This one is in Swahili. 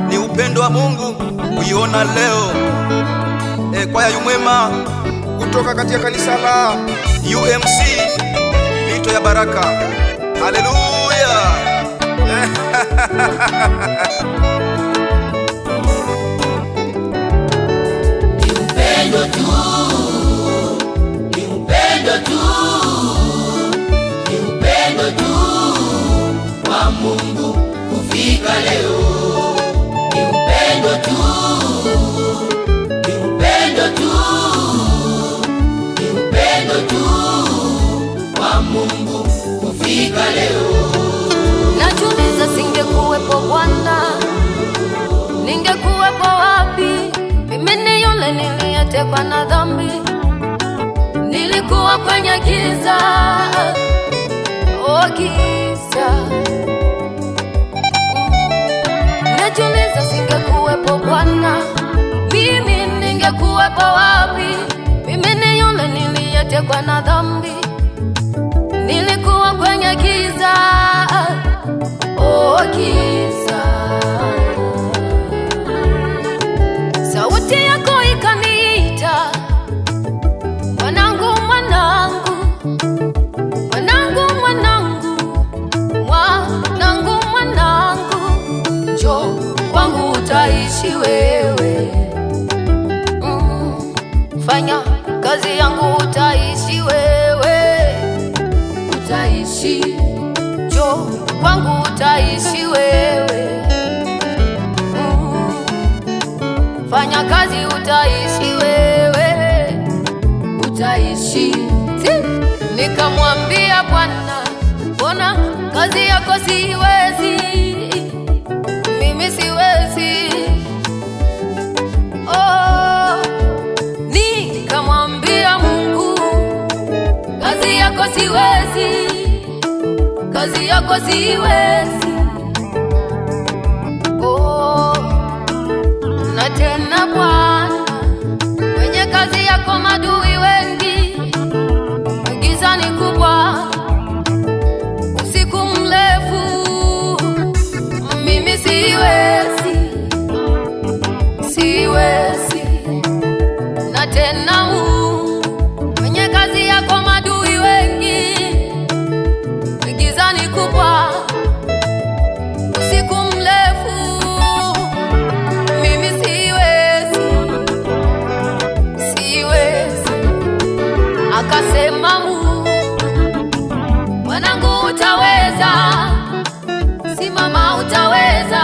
Ni upendo wa Mungu kuiona leo. Kwaya Yumwema kutoka katika kanisa la UMC mito ya baraka. Haleluya. Ni upendo tu, ni upendo tu, ni upendo tu wa Mungu kufika leo. Ni upendo tu, ni upendo tu, ni upendo tu wa Mungu kufika leo. Najiuliza, singekuwepo Bwana, ningekuwepo wapi? Mimi ni yule niliyetekwa na dhambi, nilikuwa kwenye giza, giza. Najiuliza, singekuwepo Bwana, mimi ningekuwepo wapi? Mimi ni yule niliyetekwa na dhambi, nilikuwa kwenye giza, giza. Sauti yako ikaniita, mwanangu, mwanangu, mwanangu, mwanangu, mwanangu, mwanangu, njoo kwangu utaishi wewe. Fanya kazi yangu utaishi wewe, utaishi. Njoo kwangu utaishi wewe. Fanya kazi utaishi wewe, utaishi. Nikamwambia Bwana, mbona kazi yako siwezi, mimi siwezi. Nikamwambia Mungu, kazi yako siwezi, kazi yako siwezi. Na tena Bwana, kwenye kazi yako madui wengi, giza ni kubwa, usiku mrefu, mimi siwezi, siwezi. Na tena Mungu, kwenye kazi yako madui wengi, giza ni kubwa, usiku mrefu, mimi siwezi, siwezi. Akasema Mungu, mwanangu, utaweza, simama, utaweza,